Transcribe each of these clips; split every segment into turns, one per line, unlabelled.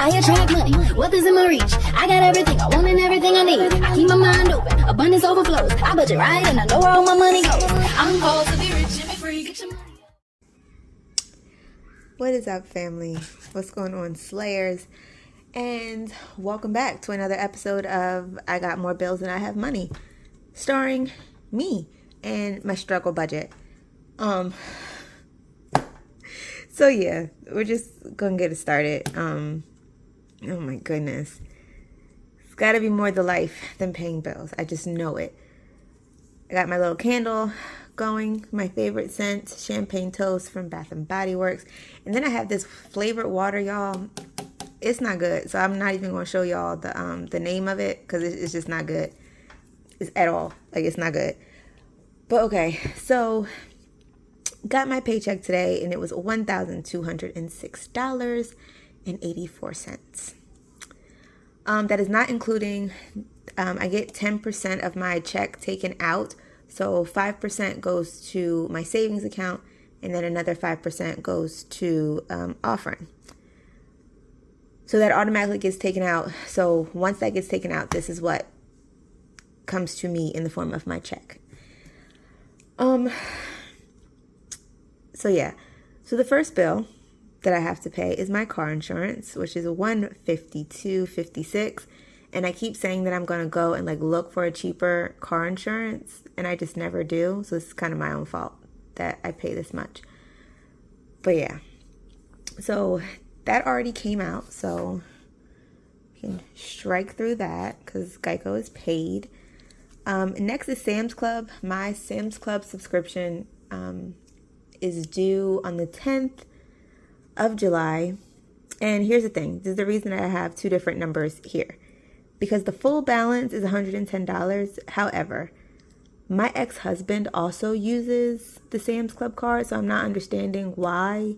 I attract money. Wealth is in my reach. I got everything I want and everything I need. I keep my mind open. Abundance overflows. I budget right and I know where all my money goes. I'm called to be rich and be free. Get your money.
What is up, family? What's going on, Slayers? And welcome back to another episode of I Got More Bills Than I Have Money, starring me and my struggle budget. So yeah, we're just gonna get it started. Oh my goodness. It's gotta be more the life than paying bills. I just know it. I got my little candle going, my favorite scent, champagne toast from Bath and Body Works. And then I have this flavored water, y'all. It's not good. So I'm not even gonna show y'all the name of it because it's just not good. It's at all. Like, it's not good. But okay, so got my paycheck today and it was $1,206.84. That is not including, I get 10% of my check taken out. So 5% goes to my savings account and then another 5% goes to offering. So that automatically gets taken out. So once that gets taken out, this is what comes to me in the form of my check. So yeah, so the first bill that I have to pay is my car insurance, which is $152.56. And I keep saying that I'm going to go and look for a cheaper car insurance, and I just never do. So it's kind of my own fault that I pay this much. But yeah, so that already came out. So you can strike through that because Geico is paid. Next is Sam's Club. My Sam's Club subscription is due on the 10th of July. And here's the thing. This is the reason I have two different numbers here. Because the full balance is $110. However, my ex-husband also uses the Sam's Club card. So I'm not understanding why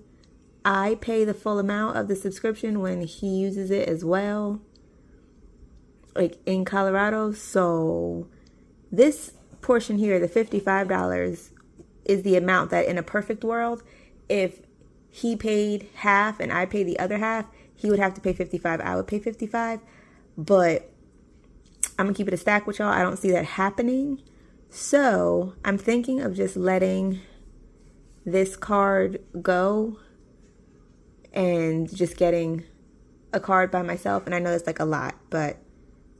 I pay the full amount of the subscription when he uses it as well. Like in Colorado. So this portion here, the $55, is the amount that in a perfect world, if he paid half and I paid the other half, he would have to pay $55. I would pay $55. But I'm going to keep it a stack with y'all. I don't see that happening. So I'm thinking of just letting this card go and just getting a card by myself. And I know it's a lot, but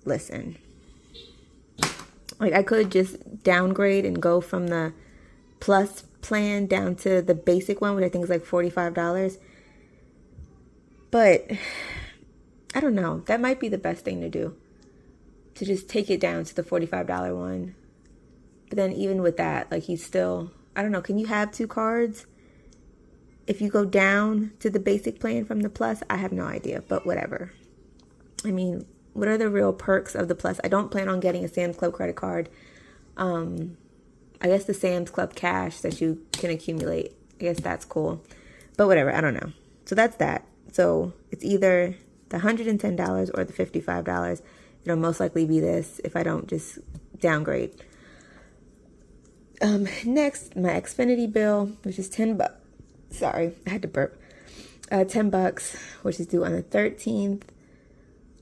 listen. I could just downgrade and go from the plus plan down to the basic one, which I think is $45. But I don't know. That might be the best thing to do. To just take it down to the $45 one. But then even with that, he's still, I don't know. Can you have two cards if you go down to the basic plan from the plus? I have no idea, but whatever. I mean, what are the real perks of the plus? I don't plan on getting a Sam's Club credit card. I guess the Sam's Club cash that you can accumulate. I guess that's cool. But whatever, I don't know. So that's that. So it's either the $110 or the $55. It'll most likely be this if I don't just downgrade. Next, my Xfinity bill, which is $10. Sorry, I had to burp. $10, which is due on the 13th.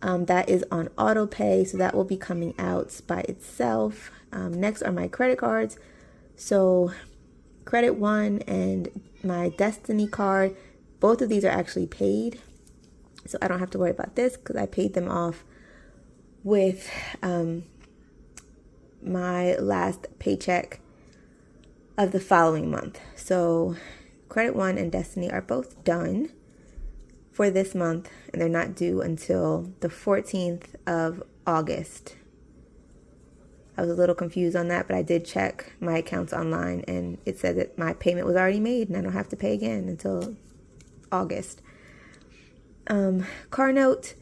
That is on auto pay, so that will be coming out by itself. Next are my credit cards. So Credit One and my Destiny card, both of these are actually paid. So I don't have to worry about this because I paid them off with my last paycheck of the following month. So Credit One and Destiny are both done for this month, and they're not due until the 14th of August. I was a little confused on that, but I did check my accounts online, and it said that my payment was already made, and I don't have to pay again until August. Car note.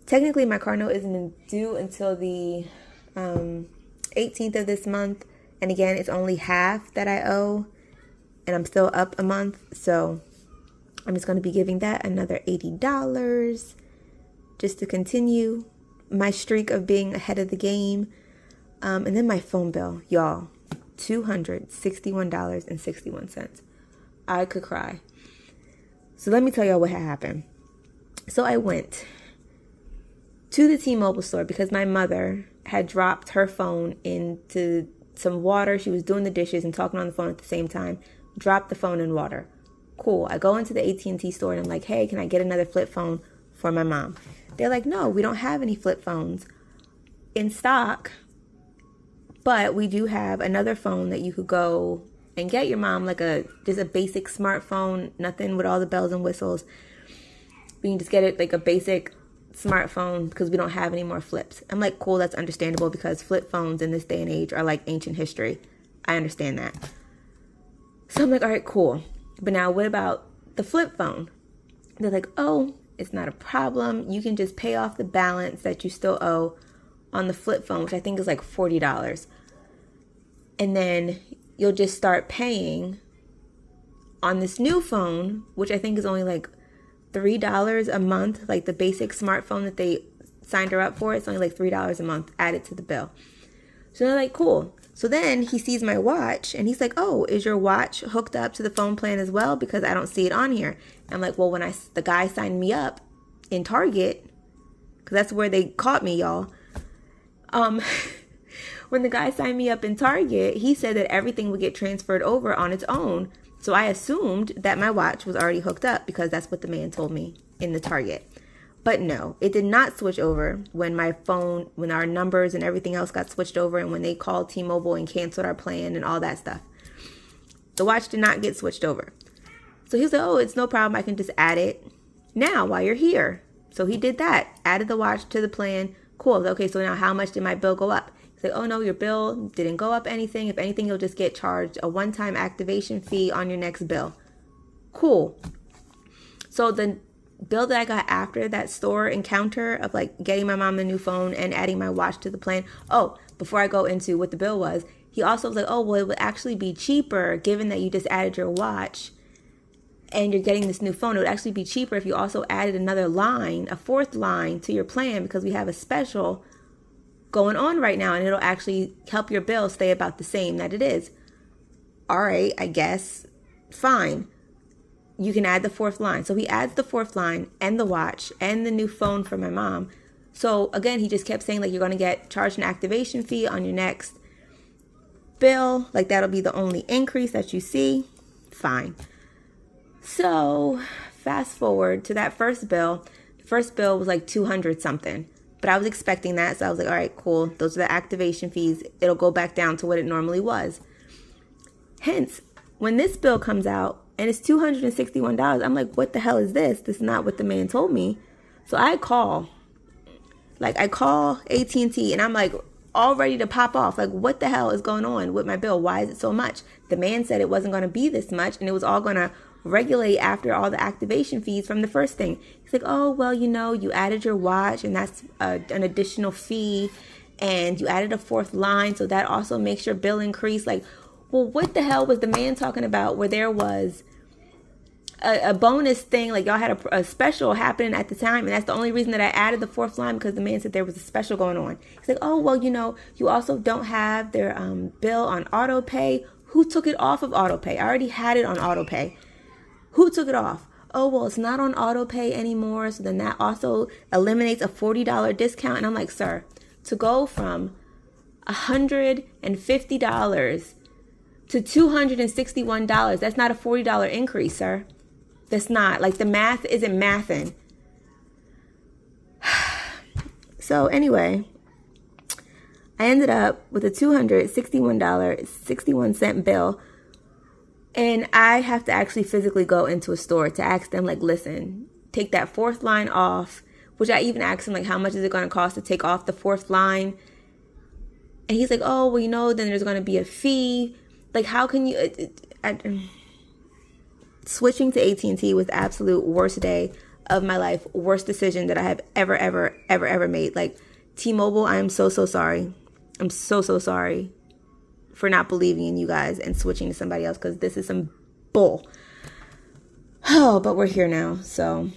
Technically, my car note isn't due until the 18th of this month. And again, it's only half that I owe, and I'm still up a month. So I'm just going to be giving that another $80 just to continue my streak of being ahead of the game. And then my phone bill, y'all, $261.61. I could cry. So let me tell y'all what had happened. So I went to the T-Mobile store because my mother had dropped her phone into some water. She was doing the dishes and talking on the phone at the same time. Dropped the phone in water. Cool. I go into the AT&T store and I'm like, hey, can I get another flip phone for my mom? They're like, no, we don't have any flip phones in stock, but we do have another phone that you could go and get your mom, like just a basic smartphone, nothing with all the bells and whistles. We can just get it like a basic smartphone because we don't have any more flips. I'm like, cool, that's understandable because flip phones in this day and age are like ancient history. I understand that. So I'm like, all right, cool. But now what about the flip phone? They're like, oh, it's not a problem. You can just pay off the balance that you still owe on the flip phone, which I think is like $40. And then you'll just start paying on this new phone, which I think is only like $3 a month, like the basic smartphone that they signed her up for. It's only like $3 a month added to the bill. So they're like, cool. So then he sees my watch and he's like, oh, is your watch hooked up to the phone plan as well? Because I don't see it on here. I'm like, well, when the guy signed me up in Target, because that's where they caught me, y'all. When the guy signed me up in Target, he said that everything would get transferred over on its own. So I assumed that my watch was already hooked up because that's what the man told me in the Target. But no, it did not switch over when when our numbers and everything else got switched over and when they called T-Mobile and canceled our plan and all that stuff. The watch did not get switched over. So he was like, oh, it's no problem. I can just add it now while you're here. So he did that, added the watch to the plan. Cool. Okay, so now how much did my bill go up? He's like, oh no, your bill didn't go up anything. If anything, you'll just get charged a one-time activation fee on your next bill. Cool. So the bill that I got after that store encounter of like getting my mom the new phone and adding my watch to the plan. Oh, before I go into what the bill was, he also was like, oh, well, it would actually be cheaper given that you just added your watch and you're getting this new phone. It would actually be cheaper if you also added another line, a fourth line to your plan because we have a special going on right now and it'll actually help your bill stay about the same that it is. All right, I guess. Fine. You can add the fourth line. So he adds the fourth line and the watch and the new phone for my mom. So again, he just kept saying like you're going to get charged an activation fee on your next bill. Like that'll be the only increase that you see. Fine. So fast forward to that first bill. The first bill was like $200 something. But I was expecting that. So I was like, all right, cool. Those are the activation fees. It'll go back down to what it normally was. Hence, when this bill comes out, and it's $261. I'm like, what the hell is this? This is not what the man told me. So I call AT&T and I'm like all ready to pop off. Like, what the hell is going on with my bill? Why is it so much? The man said it wasn't going to be this much and it was all going to regulate after all the activation fees from the first thing. He's like, oh, well, you added your watch and that's an additional fee and you added a fourth line. So that also makes your bill increase. Like, well, what the hell was the man talking about where there was a bonus thing, like y'all had a special happening at the time, and that's the only reason that I added the fourth line because the man said there was a special going on. He's like, oh, well, you also don't have their bill on auto pay. Who took it off of auto pay? I already had it on auto pay. Who took it off? Oh, well, it's not on auto pay anymore, so then that also eliminates a $40 discount. And I'm like, sir, to go from $150 to $261, that's not a $40 increase, sir. That's not, like, the math isn't mathing. So anyway, I ended up with a $261.61 bill. And I have to actually physically go into a store to ask them, like, listen, take that fourth line off, which I even asked him, like, how much is it going to cost to take off the fourth line? And he's like, oh, well, then there's going to be a fee. Like, how can you... Switching to AT&T was the absolute worst day of my life. Worst decision that I have ever made. Like, T-Mobile, I am so sorry. I'm so sorry for not believing in you guys and switching to somebody else because this is some bull. Oh, but we're here now. So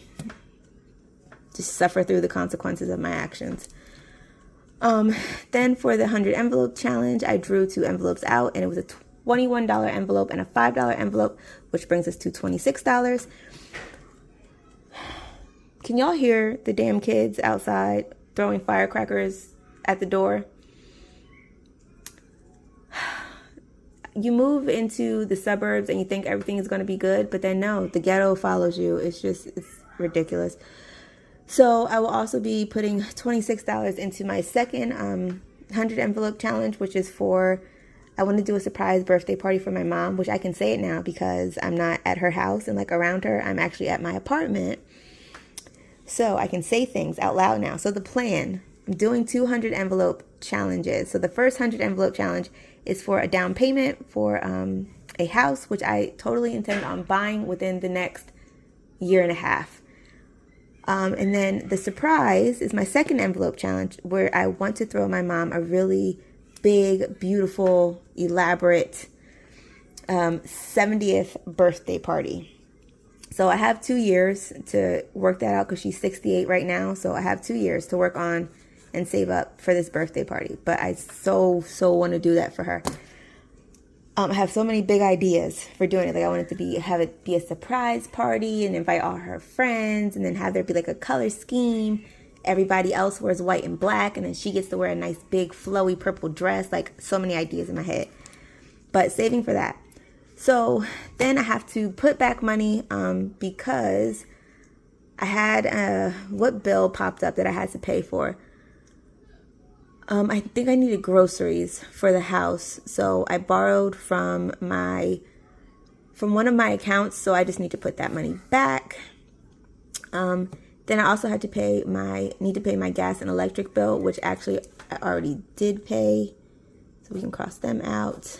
just suffer through the consequences of my actions. Then for the 100 envelope challenge, I drew 2 envelopes out and it was a $21 envelope and a $5 envelope, which brings us to $26. Can y'all hear the damn kids outside throwing firecrackers at the door? You move into the suburbs and you think everything is going to be good, but then no, the ghetto follows you. It's ridiculous. So I will also be putting $26 into my second 100 envelope challenge, which is I want to do a surprise birthday party for my mom, which I can say it now because I'm not at her house and like around her. I'm actually at my apartment. So I can say things out loud now. So the plan, I'm doing 200 envelope challenges. So the first 100 envelope challenge is for a down payment for a house, which I totally intend on buying within the next year and a half. And then the surprise is my second envelope challenge, where I want to throw my mom a really big, beautiful, elaborate 70th birthday party. So I have 2 years to work that out because she's 68 right now. So I have 2 years to work on and save up for this birthday party. But I so want to do that for her. I have so many big ideas for doing it. Like I want it to have it be a surprise party and invite all her friends, and then have there be like a color scheme. Everybody else wears white and black, and then she gets to wear a nice big flowy purple dress. Like so many ideas in my head, but saving for that. So then I have to put back money because I had what bill popped up that I had to pay for. I think I needed groceries for the house, so I borrowed from one of my accounts, so I just need to put that money back. Then I also had to pay my gas and electric bill, which actually I already did pay, so we can cross them out.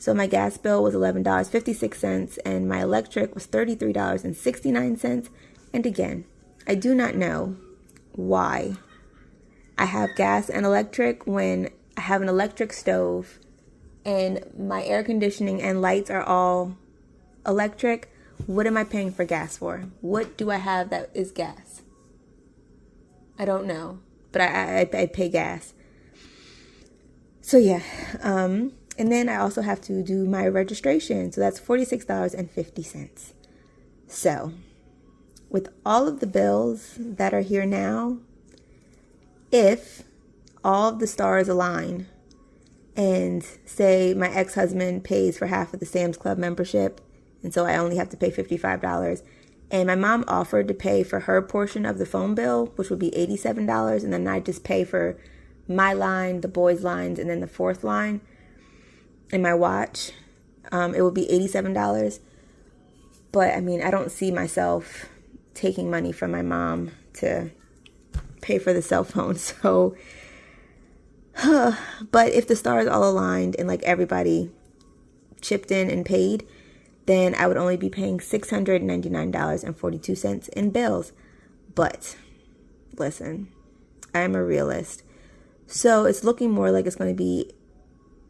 So my gas bill was $11.56, and my electric was $33.69. And again, I do not know why I have gas and electric when I have an electric stove and my air conditioning and lights are all electric. What am I paying for gas for? What do I have that is gas? I don't know, but I pay gas. So yeah, and then I also have to do my registration. So that's $46.50. So with all of the bills that are here now, if all of the stars align and say my ex-husband pays for half of the Sam's Club membership, and so I only have to pay $55, and my mom offered to pay for her portion of the phone bill, which would be $87, and then I just pay for my line, the boys' lines, and then the fourth line, and my watch, it would be $87. But I mean, I don't see myself taking money from my mom to pay for the cell phone. So, but if the stars all aligned and like everybody chipped in and paid, then I would only be paying $699.42 in bills. But listen, I am a realist. So it's looking more like it's going to be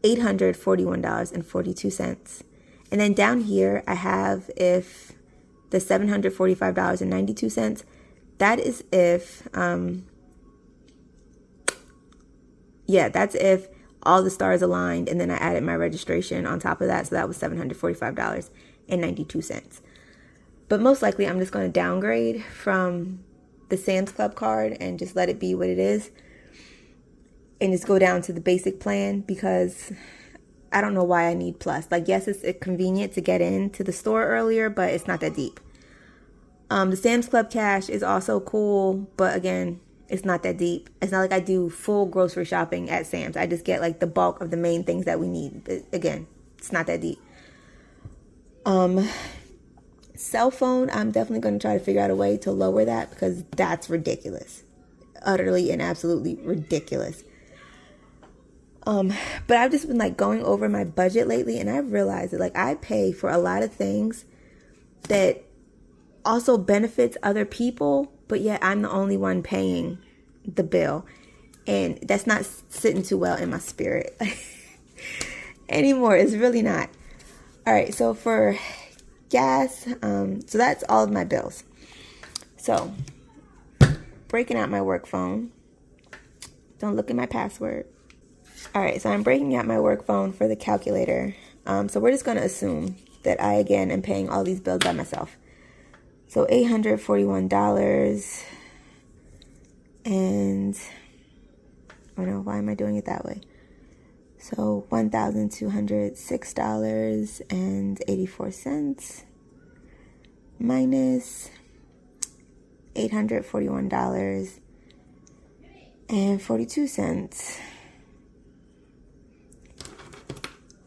$841.42. And then down here, I have if the $745.92, that is if, that's if all the stars aligned, and then I added my registration on top of that, so that was $745.92. But most likely, I'm just going to downgrade from the Sam's Club card and just let it be what it is, and just go down to the basic plan, because I don't know why I need Plus. Like, yes, it's convenient to get into the store earlier, but it's not that deep. The Sam's Club cash is also cool, but again, it's not that deep. It's not like I do full grocery shopping at Sam's. I just get like the bulk of the main things that we need. But again, it's not that deep. Cell phone, I'm definitely going to try to figure out a way to lower that, because that's ridiculous. Utterly and absolutely ridiculous. But I've just been like going over my budget lately, and I've realized that like I pay for a lot of things that also benefits other people, but yet I'm the only one paying the bill, and that's not sitting too well in my spirit anymore. It's really not. All right, so for gas, so that's all of my bills. So breaking out my work phone. Don't look at my password. All right, so I'm breaking out my work phone for the calculator. So we're just going to assume that I, again, am paying all these bills by myself. So $841. And, oh no, why am I doing it that way? So $1,206.84 minus $841.42.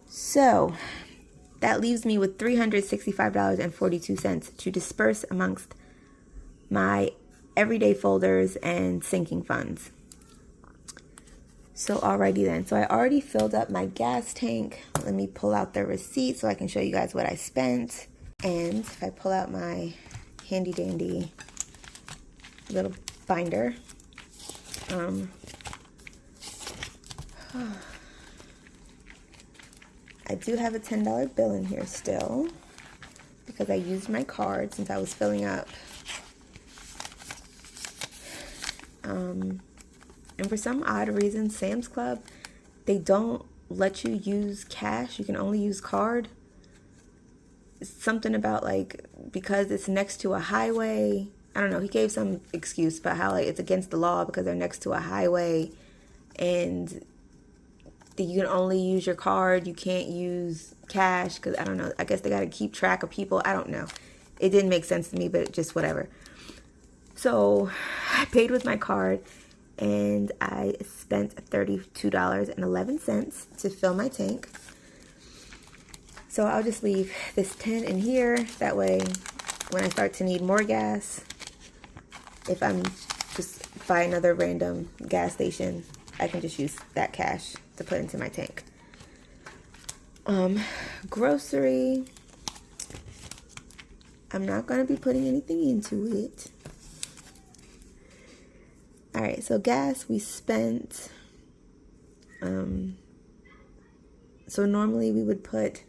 So that leaves me with $365.42 to disperse amongst my everyday folders and sinking funds. So alrighty then. So I already filled up my gas tank. Let me pull out the receipt so I can show you guys what I spent. And if I pull out my handy dandy little binder, I do have a $10 bill in here still because I used my card since I was filling up. And for some odd reason, Sam's Club, they don't let you use cash. You can only use card. It's something about like, because it's next to a highway. I don't know. He gave some excuse about how like it's against the law because they're next to a highway and you can only use your card. You can't use cash because, I don't know. I guess they got to keep track of people. I don't know. It didn't make sense to me, but just whatever. So I paid with my card and I spent $32.11 to fill my tank. So I'll just leave this 10 in here. That way, when I start to need more gas, if I'm just by another random gas station, I can just use that cash to put into my tank. Grocery, I'm not going to be putting anything into it. All right, so gas, we spent, so normally we would put,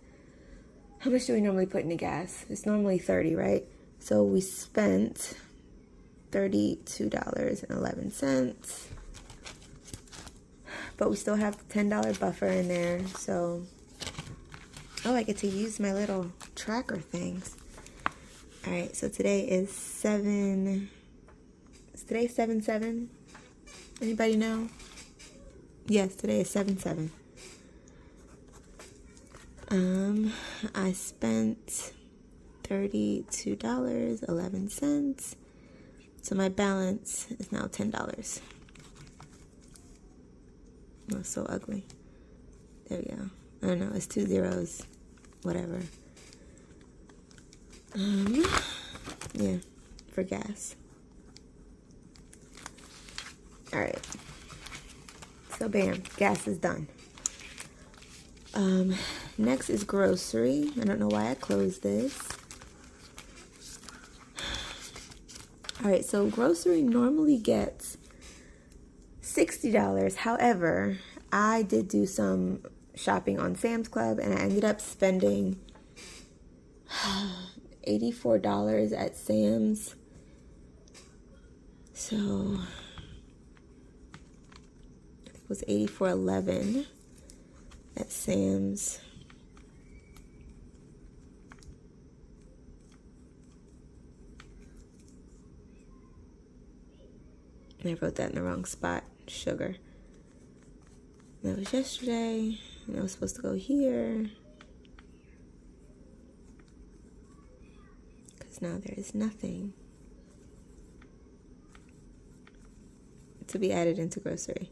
how much do we normally put into gas? It's normally 30, right? So we spent $32.11, but we still have the $10 buffer in there. So, oh, I get to use my little tracker things. All right, so today is 7/7. Anybody know? Yes, today is 7/7. I spent $32.11. So my balance is now $10. Oh, so ugly. There we go. I don't know, it's 2 zeros. Whatever. Yeah, for gas. Alright. So bam, gas is done. Next is grocery. I don't know why I closed this. Alright, so grocery normally gets $60. However, I did do some shopping on Sam's Club and I ended up spending $84 at Sam's. So it was $84.11 at Sam's. And I wrote that in the wrong spot. Sugar. That was yesterday. And I was supposed to go here. Because now there is nothing to be added into grocery.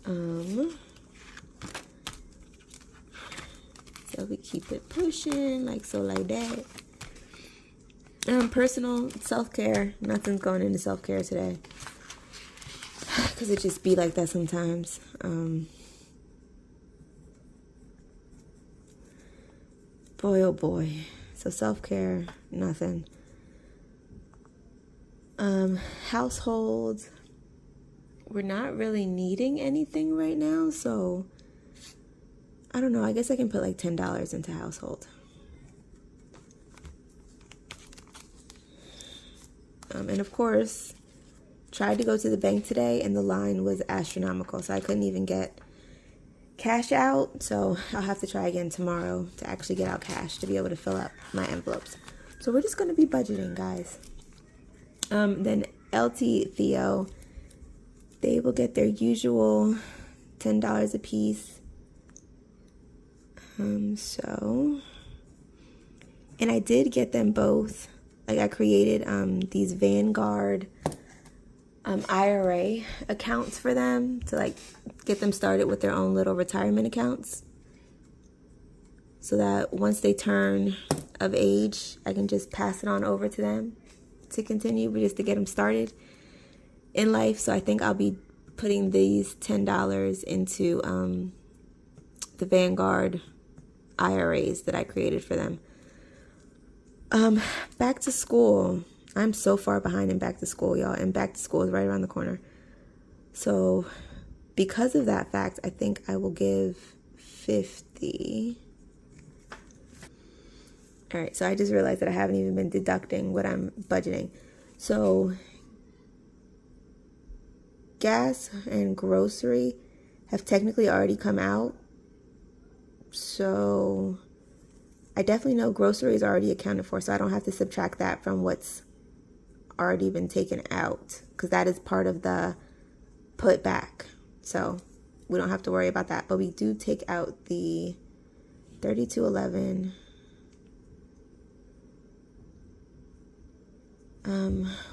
So we keep it pushing like so like that. Personal self-care. Nothing's going into self-care today. Because it just be like that sometimes. Boy, oh boy. So self-care, nothing. Household. We're not really needing anything right now, so I don't know. I guess I can put like $10 into household. And of course, tried to go to the bank today and the line was astronomical, so I couldn't even get cash out, so I'll have to try again tomorrow to actually get out cash to be able to fill up my envelopes. So we're just going to be budgeting, guys. Then LT Theo, they will get their usual $10 a piece. And I did get them both. Like, I created these Vanguard IRA accounts for them to like get them started with their own little retirement accounts, so that once they turn of age, I can just pass it on over to them to continue, but just to get them started in life. So I think I'll be putting these $10 into the Vanguard IRAs that I created for them. Back to school. I'm so far behind in back to school, y'all, and back to school is right around the corner. So because of that fact, I think I will give 50. All right, so I just realized that I haven't even been deducting what I'm budgeting. So gas and grocery have technically already come out. So I definitely know grocery is already accounted for, so I don't have to subtract that from what's already been taken out, because that is part of the put back. So we don't have to worry about that. But we do take out the $32.11,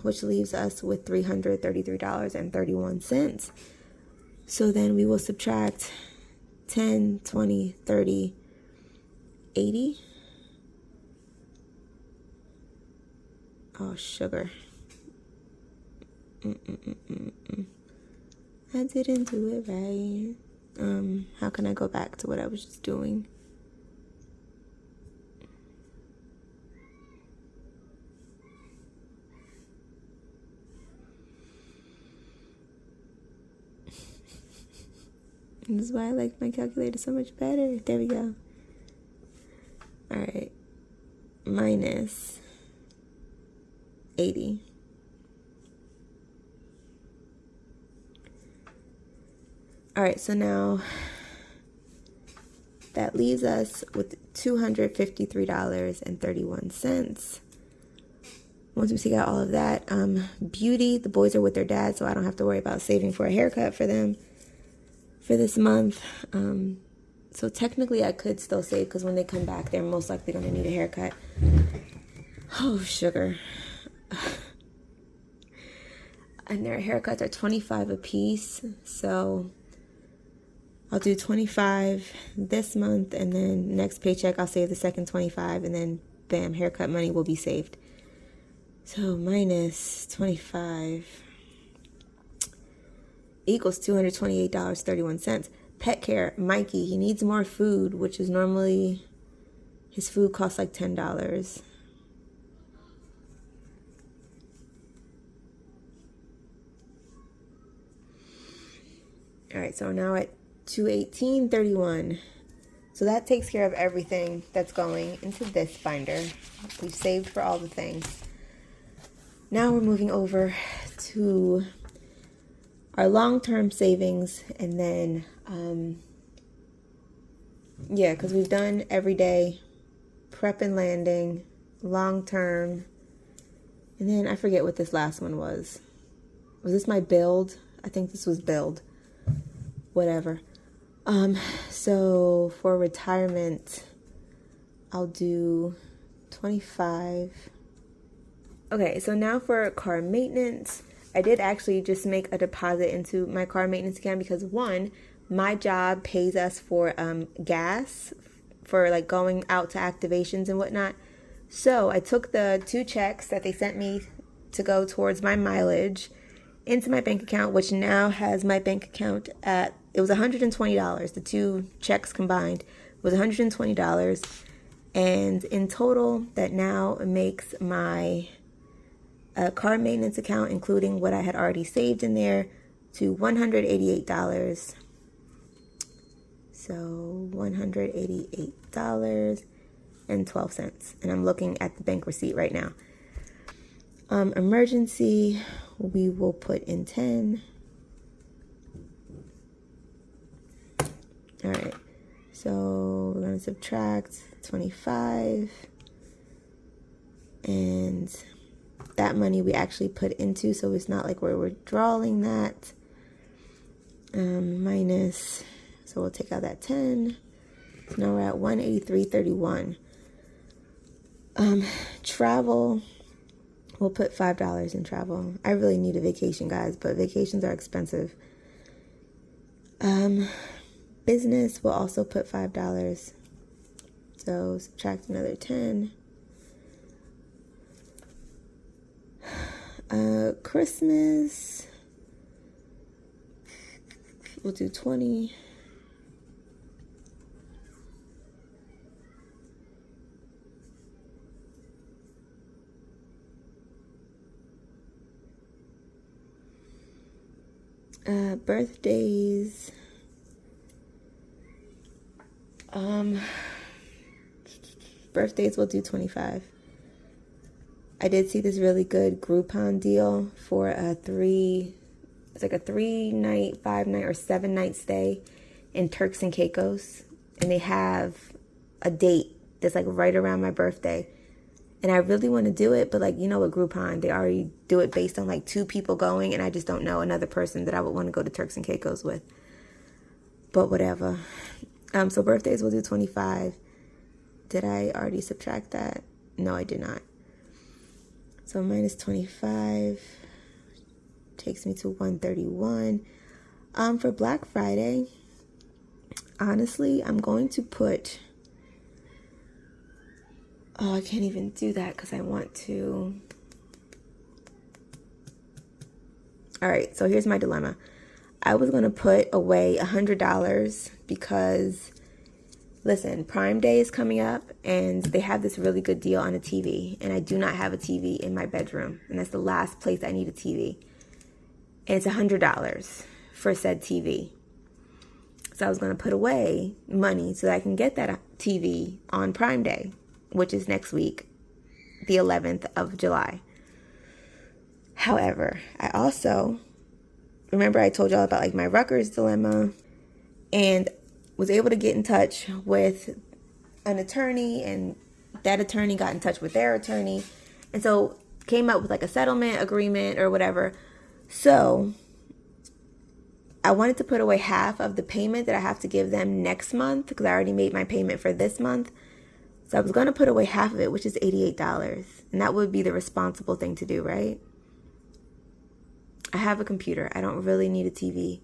which leaves us with $333.31. So then we will subtract 10, 20, 30, 80. Oh, sugar. I didn't do it right. How can I go back to what I was just doing? This is why I like my calculator so much better. There we go. All right. Minus 80. All right, so now that leaves us with $253.31. Once we take out all of that, beauty, the boys are with their dad, so I don't have to worry about saving for a haircut for them for this month. So technically I could still save, because when they come back, they're most likely going to need a haircut. Oh, sugar. And their haircuts are $25 a piece, so I'll do $25 this month, and then next paycheck I'll save the second $25, and then bam, haircut money will be saved. So minus 25 equals $228.31. Pet care, Mikey, he needs more food, which is normally, his food costs like $10. All right, so now at $218.31. So that takes care of everything that's going into this binder. We've saved for all the things. Now we're moving over to our long-term savings, and then because we've done everyday, prep and landing, long-term, and then I forget what this last one was. Was this my build? I think this was build. Whatever. So for retirement, I'll do 25. Okay, so now for car maintenance, I did actually just make a deposit into my car maintenance account, because one, my job pays us for gas for like going out to activations and whatnot. So I took the 2 checks that they sent me to go towards my mileage into my bank account, which now has my bank account at, it was $120. The 2 checks combined was $120. And in total, that now makes my car maintenance account, including what I had already saved in there, to $188. So $188.12. And I'm looking at the bank receipt right now. Emergency, we will put in 10. All right. So we're going to subtract 25. And that money we actually put into, so it's not like we're withdrawing that. Minus, so we'll take out that 10. So now we're at 183.31. Travel, we'll put $5 in travel. I really need a vacation, guys, but vacations are expensive. Business, we'll also put $5. So subtract another 10. Christmas, we'll do 20. Birthdays, birthdays we'll do 25. I did see this really good Groupon deal for it's like a 3-night, 5-night, or 7-night stay in Turks and Caicos. And they have a date that's like right around my birthday. And I really want to do it, but like, you know, with Groupon, they already do it based on like 2 people going, and I just don't know another person that I would want to go to Turks and Caicos with. But whatever. So birthdays will do 25. Did I already subtract that? No, I did not. So minus 25 takes me to 131. For Black Friday, honestly, I'm going to put... Oh, I can't even do that because I want to... All right, so here's my dilemma. I was going to put away $100 because, listen, Prime Day is coming up and they have this really good deal on a TV. And I do not have a TV in my bedroom. And that's the last place I need a TV. And it's $100 for said TV. So I was going to put away money so that I can get that TV on Prime Day, which is next week, the 11th of July. However, I also, remember I told y'all about like my Rutgers dilemma, and was able to get in touch with an attorney, and that attorney got in touch with their attorney. And so came up with like a settlement agreement or whatever. So I wanted to put away half of the payment that I have to give them next month because I already made my payment for this month. So I was going to put away half of it, which is $88. And that would be the responsible thing to do, right? I have a computer. I don't really need a TV.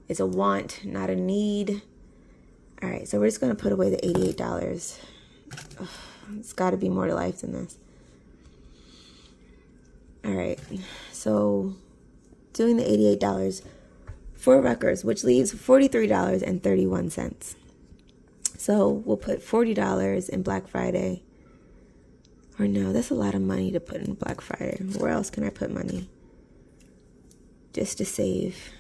It's a want, not a need. All right, so we're just going to put away the $88. Ugh, it's got to be more to life than this. All right, so doing the $88 for Rutgers, which leaves $43.31. So we'll put $40 in Black Friday. Or no, that's a lot of money to put in Black Friday. Where else can I put money? Just to save.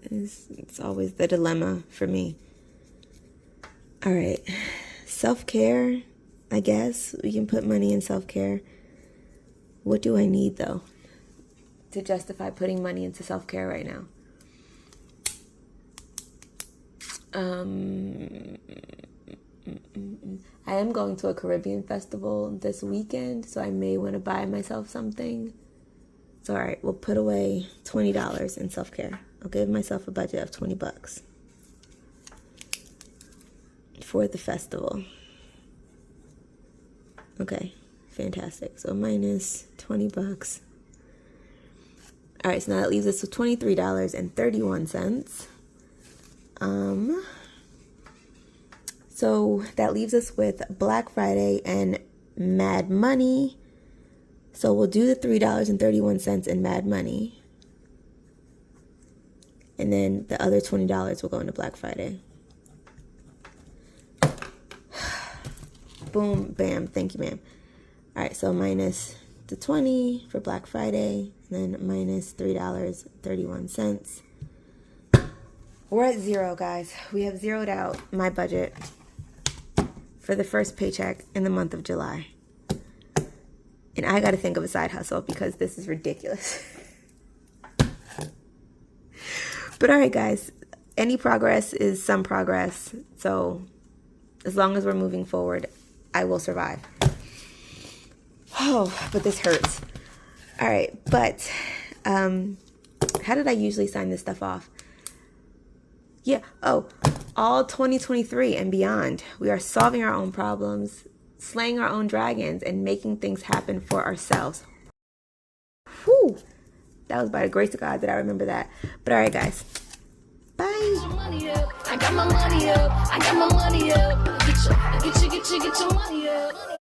It's always the dilemma for me. All right, self-care. I guess we can put money in self-care. What do I need, though, to justify putting money into self-care right now? I am going to a Caribbean festival this weekend, so I may want to buy myself something. So, all right, we'll put away $20 in self-care. I'll give myself a budget of $20 for the festival. Okay, fantastic. So minus $20. All right, so now that leaves us with $23.31. So that leaves us with Black Friday and Mad Money. So we'll do the $3.31 in Mad Money. And then the other $20 will go into Black Friday. Boom, bam, thank you, ma'am. All right, so minus the 20 for Black Friday, and then minus $3.31. We're at zero, guys. We have zeroed out my budget for the first paycheck in the month of July. And I got to think of a side hustle because this is ridiculous. But all right, guys, any progress is some progress. So as long as we're moving forward, I will survive. Oh, but this hurts. All right, but how did I usually sign this stuff off? Yeah, all 2023 and beyond, we are solving our own problems, slaying our own dragons, and making things happen for ourselves. Whew, that was by the grace of God that I remember that. But all right, guys, bye.
I got my money up. I got my money up. Get your money up.